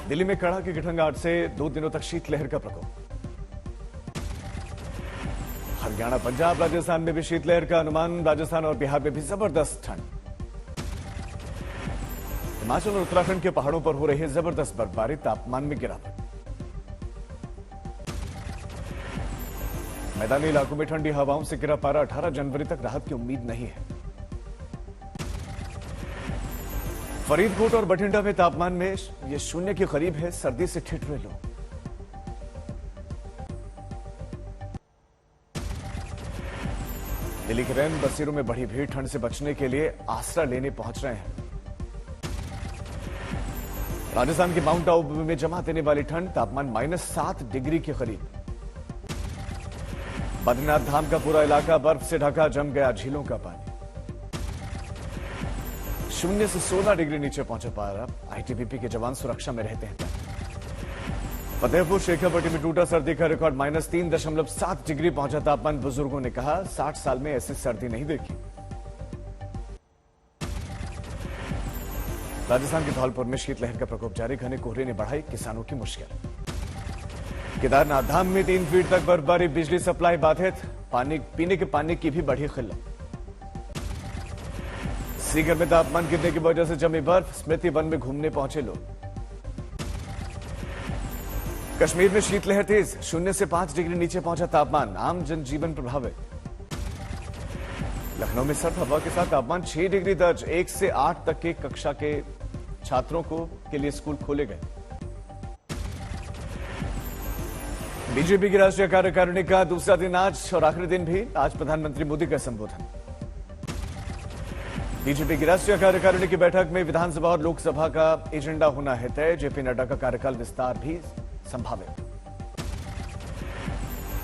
दिल्ली में कड़ाके की ठंड आज से 2 दिनों तक शीतलहर का प्रकोप। हरियाणा, पंजाब, राजस्थान में भी शीतलहर का अनुमान। राजस्थान और बिहार में भी जबरदस्त ठंड। हिमाचल और उत्तराखंड के पहाड़ों पर हो रही है जबरदस्त बर्फबारी, तापमान में गिरावट। मैदानी इलाकों में ठंडी हवाओं से गिरा पारा। 18 जनवरी तक राहत की उम्मीद नहीं है। फरीदकोट और बठिंडा में तापमान में ये शून्य के करीब है। सर्दी से ठिठुरे लोग। दिल्ली के रैन बसेरों में बढ़ी भीड़। ठंड से बचने के लिए आसरा लेने पहुंच रहे हैं। राजस्थान के माउंट आबू में जमा देने वाली ठंड, तापमान -7 डिग्री के करीब। बद्रीनाथ धाम का पूरा इलाका बर्फ से ढका, जम गया झीलों का पानी। 0 से 16 डिग्री नीचे पहुंचा पारा। आईटीबीपी के जवान सुरक्षा में रहते हैं। फतेहपुर शेखापट्टी में टूटा सर्दी का रिकॉर्ड। -3.7 डिग्री पहुंचा तापमान। बुजुर्गों ने कहा 60 साल में ऐसी सर्दी नहीं देखी। राजस्थान के धौलपुर में शीतलहर का प्रकोप जारी। घने कोहरे ने बढ़ाई किसानों की मुश्किल। केदारनाथ धाम में 3 फीट तक बर्फबारी। बिजली सप्लाई बाधित। पीने के पानी की भी बढ़ी किल्लत। सीकर में तापमान गिरने की वजह से जमी बर्फ। स्मृति वन में घूमने पहुंचे लोग। कश्मीर में शीतलहर तेज। 0 से 5 डिग्री नीचे पहुंचा तापमान। आम जनजीवन प्रभावित। लखनऊ में सर्द हवा के साथ तापमान 6 डिग्री दर्ज। 1 से 8 तक के कक्षा के छात्रों के लिए स्कूल खोले गए। बीजेपी की राष्ट्रीय कार्यकारिणी का दूसरा दिन आज और आखिरी दिन भी। आज प्रधानमंत्री मोदी का संबोधन। बीजेपी की राष्ट्रीय कार्यकारिणी की बैठक में विधानसभा और लोकसभा का एजेंडा होना है तय। जेपी नड्डा का कार्यकाल विस्तार भी संभावित।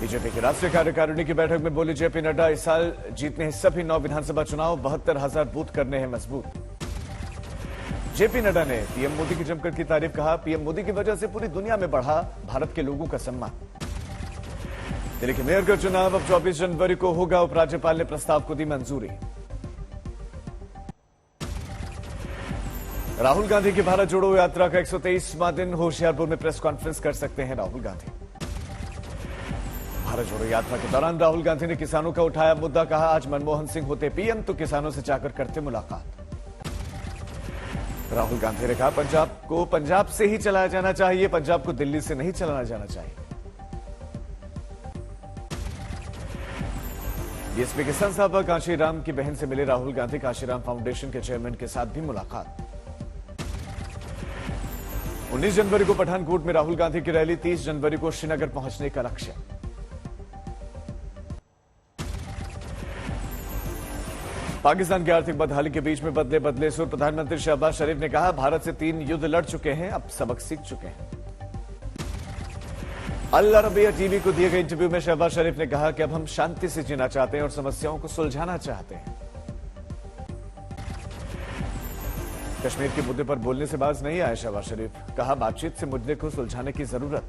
बीजेपी की राष्ट्रीय कार्यकारिणी की बैठक में बोले जेपी नड्डा, इस साल जीतने हैं सभी 9 विधानसभा चुनाव। 72,000 बूथ करने हैं मजबूत। जेपी नड्डा ने पीएम मोदी की जमकर की तारीफ। कहा पीएम मोदी की वजह से पूरी दुनिया में बढ़ा भारत के लोगों का सम्मान। दिल्ली के मेयर का चुनाव अब 24 जनवरी को होगा। उपराज्यपाल ने प्रस्ताव को दी मंजूरी। राहुल गांधी की भारत जोड़ो यात्रा का 123वां दिन। होशियारपुर में प्रेस कॉन्फ्रेंस कर सकते हैं राहुल गांधी। भारत जोड़ो यात्रा के दौरान राहुल गांधी ने किसानों का उठाया मुद्दा। कहा आज मनमोहन सिंह होते पीएम तो किसानों से जाकर करते मुलाकात। राहुल गांधी ने कहा पंजाब को पंजाब से ही चलाया जाना चाहिए, पंजाब को दिल्ली से नहीं चलाना जाना चाहिए। बीएसपी के संस्थापक कांशीराम की बहन से मिले राहुल गांधी। कांशीराम फाउंडेशन के चेयरमैन के साथ भी मुलाकात। 19 जनवरी को पठानकोट में राहुल गांधी की रैली। 30 जनवरी को श्रीनगर पहुंचने का लक्ष्य। पाकिस्तान की आर्थिक बदहाली के बीच में बदले सुर। प्रधानमंत्री शहबाज शरीफ ने कहा भारत से 3 युद्ध लड़ चुके हैं, अब सबक सीख चुके हैं। अल अरबिया टीवी को दिए गए इंटरव्यू में शहबाज शरीफ ने कहा कि अब हम शांति से जीना चाहते हैं और समस्याओं को सुलझाना चाहते हैं। कश्मीर के मुद्दे पर बोलने से बाज नहीं आए शहबाज शरीफ। कहा बातचीत से मुद्दे को सुलझाने की जरूरत।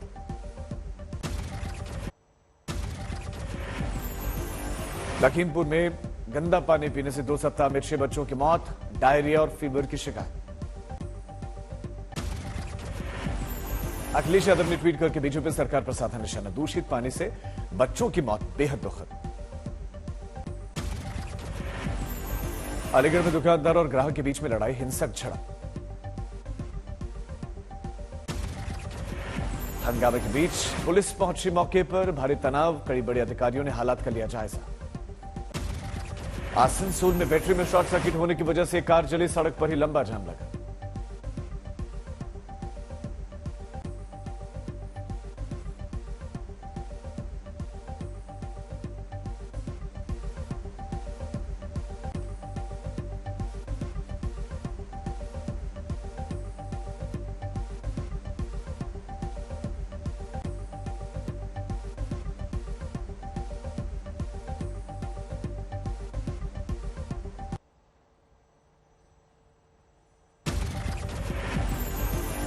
लखीमपुर में गंदा पानी पीने से 2 सप्ताह में 6 बच्चों की मौत। डायरिया और फीवर की शिकायत। अखिलेश यादव ने ट्वीट करके बीजेपी सरकार पर साधा निशाना। दूषित पानी से बच्चों की मौत बेहद दुखद। अलीगढ़ में दुकानदार और ग्राहक के बीच में लड़ाई, हिंसक झड़प। हंगामे के बीच पुलिस पहुंची मौके पर। भारी तनाव, कड़ी बड़े अधिकारियों ने हालात का लिया जायजा। आसनसोल में बैटरी में शॉर्ट सर्किट होने की वजह से कार जली। सड़क पर ही लंबा जाम लगा।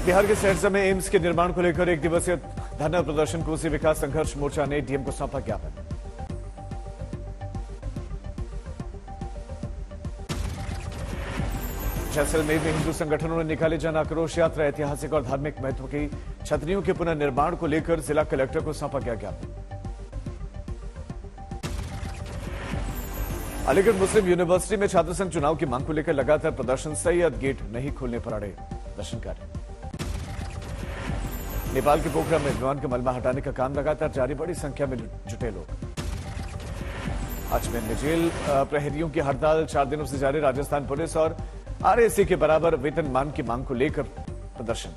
बिहार के सहरसा में एम्स के निर्माण को लेकर 1 दिवसीय धरना प्रदर्शन कोसी विकास संघर्ष मोर्चा ने डीएम को सौंपा ज्ञापन। जैसलमेर में हिंदू संगठनों ने निकाली जन आक्रोश यात्रा। ऐतिहासिक और धार्मिक महत्व की छतरियों के पुनर्निर्माण को लेकर जिला कलेक्टर को सौंपा गया ज्ञापन। अलीगढ़ मुस्लिम यूनिवर्सिटी में छात्र संघ चुनाव की मांग को लेकर लगातार प्रदर्शन। सैयद गेट नहीं खोलने पर अड़े प्रदर्शनकारी। नेपाल के पोखरा में विमान का मलबा हटाने का काम लगातार जारी। बड़ी संख्या में जुटे लोग। अजमेर में जेल प्रहरियों की हड़ताल 4 दिनों से जारी। राजस्थान पुलिस और आरएसी के बराबर वेतनमान की मांग को लेकर प्रदर्शन।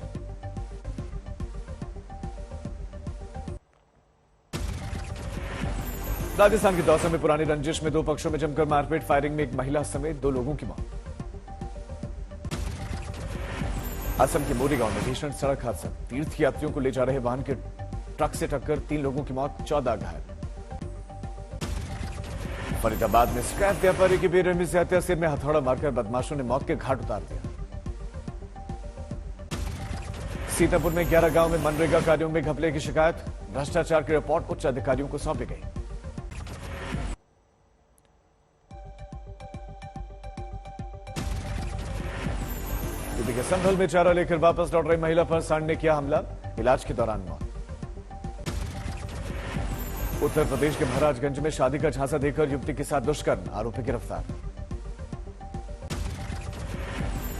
राजस्थान के दौसा में पुरानी रंजिश में 2 पक्षों में जमकर मारपीट। फायरिंग में एक महिला समेत 2 लोगों की मौत। असम के मोरी गांव में भीषण सड़क हादसा। तीर्थ यात्रियों को ले जा रहे वाहन के ट्रक से टक्कर, 3 लोगों की मौत, 14 घायल। फरीदाबाद में स्क्रैप व्यापारी की बेरहमी से हत्या। सिर में हथौड़ा मारकर बदमाशों ने मौत के घाट उतार दिया। सीतापुर में 11 गांव में मनरेगा कार्यों में घपले की शिकायत। भ्रष्टाचार की रिपोर्ट उच्च अधिकारियों को सौंपी गई। यूपी के संभल में चारा लेकर वापस लौट रही महिला पर सांड ने किया हमला। इलाज के दौरान मौत। उत्तर प्रदेश के महाराजगंज में शादी का झांसा देकर युवती के साथ दुष्कर्म, आरोपी गिरफ्तार।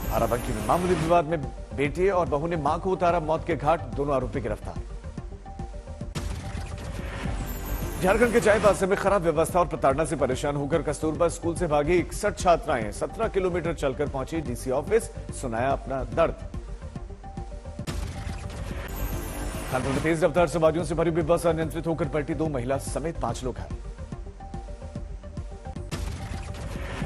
बाराबंकी में मामूली विवाद में बेटे और बहू ने मां को उतारा मौत के घाट, दोनों आरोपी गिरफ्तार। झारखंड के चाईबासा में खराब व्यवस्था और प्रताड़ना से परेशान होकर कस्तूरबा स्कूल से भागी 61 छात्राएं 17 किलोमीटर चलकर पहुंची डीसी ऑफिस, सुनाया अपना दर्द। कानपुर में तेज रफ्तार सवारियों से भरी हुई बस अनियंत्रित होकर पलटी, 2 महिला समेत 5 लोग घायल।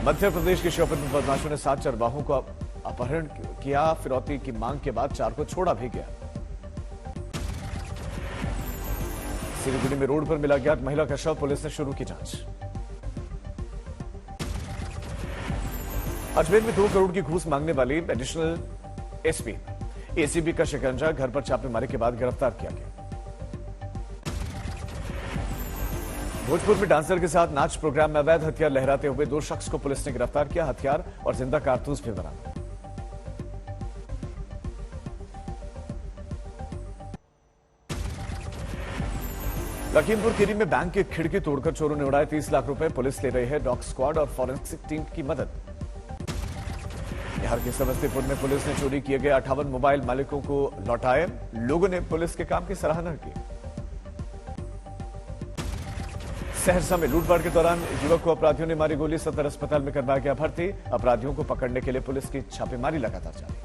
मध्य प्रदेश के श्योपुर में बदमाशों ने 7 चरवाहों को अपहरण किया। फिरौती की मांग के बाद 4 को छोड़ा भी गया। सिलीगुड़ी में रोड पर मिला अज्ञात महिला का शव, पुलिस ने शुरू की जांच। अजमेर में 2 करोड़ की घूस मांगने वाली एडिशनल एसपी एसीबी का शिकंजा, घर पर छापेमारी के बाद गिरफ्तार किया गया। भोजपुर में डांसर के साथ नाच प्रोग्राम में अवैध हथियार लहराते हुए 2 शख्स को पुलिस ने गिरफ्तार किया। हथियार और जिंदा कारतूस भी बरामद। लखीमपुर खीरी में बैंक की खिड़की तोड़कर चोरों ने उड़ाए 30 लाख रुपए। पुलिस ले रही है डॉग स्क्वाड और फॉरेंसिक टीम की मदद। बिहार के समस्तीपुर में पुलिस ने चोरी किए गए 58 मोबाइल मालिकों को लौटाए। लोगों ने पुलिस के काम की सराहना की। सहरसा में लूटपाट के दौरान युवक को अपराधियों ने मारी गोली, 70 अस्पताल में करवाया गया भर्ती। अपराधियों को पकड़ने के लिए पुलिस की छापेमारी लगातार जारी।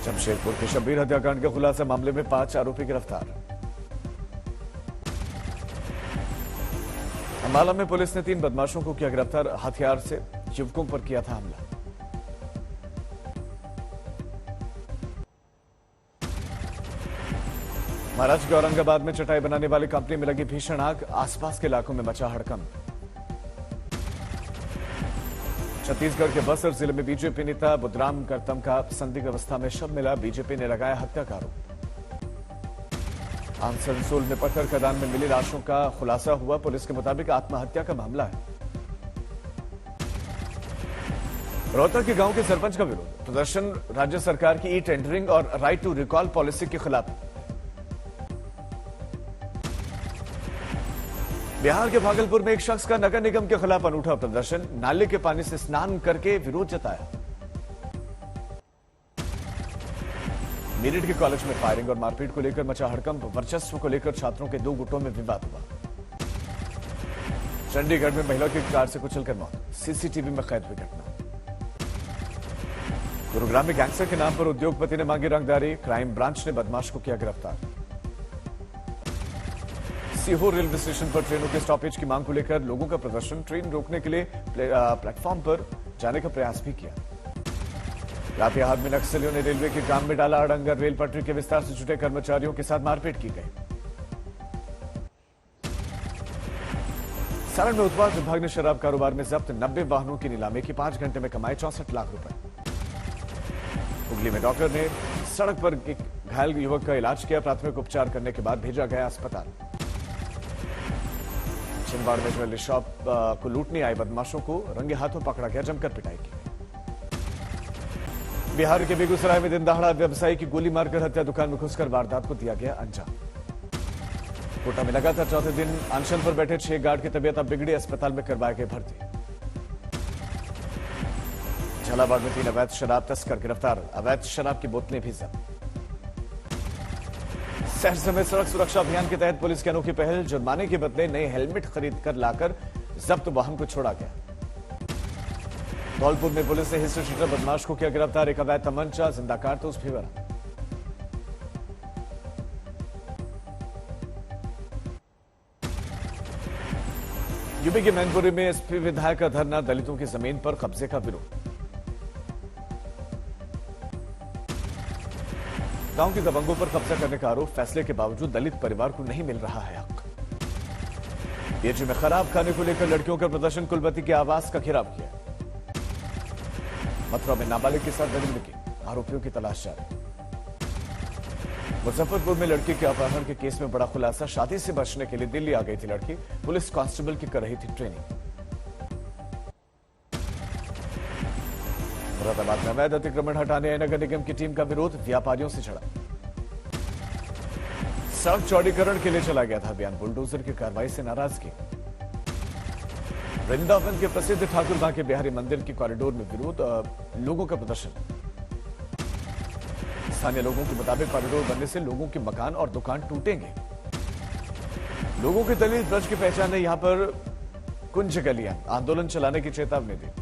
जमशेदपुर के शब्बीर हत्याकांड के खुलासा मामले में 5 आरोपी गिरफ्तार। अंबाला में पुलिस ने 3 बदमाशों को किया गिरफ्तार। हथियार से युवकों पर किया था हमला। महाराष्ट्र के औरंगाबाद में चटाई बनाने वाली कंपनी में लगी भीषण आग, आसपास के इलाकों में मचा हड़कंप। छत्तीसगढ़ के बस्तर जिले में बीजेपी नेता बुद्धराम करतम का संदिग्ध अवस्था में शव मिला। बीजेपी ने लगाया हत्या का आरोप। आसनसोल में पत्थर खदान में मिली लाशों का खुलासा हुआ। पुलिस के मुताबिक आत्महत्या का मामला है। रोहतक के गांव के सरपंच का विरोध, प्रदर्शन राज्य सरकार की ई टेंडरिंग और राइट टू रिकॉल पॉलिसी के खिलाफ। बिहार के भागलपुर में एक शख्स का नगर निगम के खिलाफ अनूठा प्रदर्शन, नाले के पानी से स्नान करके विरोध जताया। मेरठ के कॉलेज में फायरिंग और मारपीट को लेकर मचा हड़कंप, वर्चस्व को लेकर छात्रों के 2 गुटों में विवाद हुआ। चंडीगढ़ में महिला की कार से कुचलकर मौत, सीसीटीवी में कैद हुई घटना। गुरुग्राम में गैंगस्टर के नाम पर उद्योगपति ने मांगी रंगदारी, क्राइम ब्रांच ने बदमाश को किया गिरफ्तार। सीहोर रेलवे स्टेशन पर ट्रेनों के स्टॉपेज की मांग को लेकर लोगों का प्रदर्शन, ट्रेन रोकने के लिए प्लेटफॉर्म पर जाने का प्रयास भी किया। लातेहार में नक्सलियों ने रेलवे के काम में डाला अड़ंगा, रेल पटरी के विस्तार से जुटे कर्मचारियों के साथ मारपीट की गई। सारण में उत्पाद विभाग ने शराब कारोबार में जब्त 90 वाहनों की नीलामी की, 5 घंटे में कमाए 64 लाख रुपए। हुगली में डॉक्टर ने सड़क पर एक घायल युवक का इलाज किया, प्राथमिक उपचार करने के बाद भेजा गया अस्पताल। छिंदवाड़ा में ज्वेलरी शॉप को लूटने आए बदमाशों को रंगे हाथों पकड़ा गया, जमकर पिटाई की। बिहार के बेगूसराय में दिन दहाड़ा व्यवसायी की गोली मारकर हत्या, दुकान में घुसकर वारदात को दिया गया अंजाम। कोटा में लगातार चौथे दिन अनशन पर बैठे 6 गार्ड की तबीयत अब बिगड़ी, अस्पताल में करवाए गए भर्ती। झालावाड़ में 3 अवैध शराब तस्कर गिरफ्तार, अवैध शराब की बोतलें भी जब्त। शहर समेत सड़क सुरक्षा अभियान के तहत पुलिस की अनोखी पहल, जुर्माने के बदले नए हेलमेट खरीद कर लाकर जब्त वाहन को छोड़ा गया। धौलपुर में पुलिस ने हिस्ट्री शीटर बदमाश को किया गिरफ्तार, एक अवैध तमंचा, जिंदा कारतूस भी बरामद। यूपी के मैनपुरी में एसपी विधायक का धरना, दलितों की जमीन पर कब्जे का विरोध। गांव के दबंगों पर कब्जा करने का आरोप, फैसले के बावजूद दलित परिवार को नहीं मिल रहा है हक। पीएचई में खराब खाने को लेकर लड़कियों का प्रदर्शन, कुलपति के आवास का घेराव किया। मथुरा में नाबालिग के साथ दरिंदगी की, आरोपियों की तलाश जारी। मुजफ्फरपुर में लड़की के अपहरण के केस में बड़ा खुलासा, शादी से बचने के लिए दिल्ली आ गई थी लड़की, पुलिस कांस्टेबल की कर रही थी ट्रेनिंग। मुरादाबाद में अवैध अतिक्रमण हटाने नगर निगम की टीम का विरोध, व्यापारियों से झड़ा। सड़क चौड़ीकरण के लिए चला गया था अभियान, बुलडोजर की कार्रवाई से नाराजगी। वृंदावन के प्रसिद्ध ठाकुर बांके बिहारी मंदिर की कॉरिडोर में विरोध, लोगों का प्रदर्शन। स्थानीय लोगों के मुताबिक कॉरिडोर बनने से लोगों के मकान और दुकान टूटेंगे। लोगों की दलित ब्रज की पहचान है, यहां पर कुंज गलियां, आंदोलन चलाने की चेतावनी दी।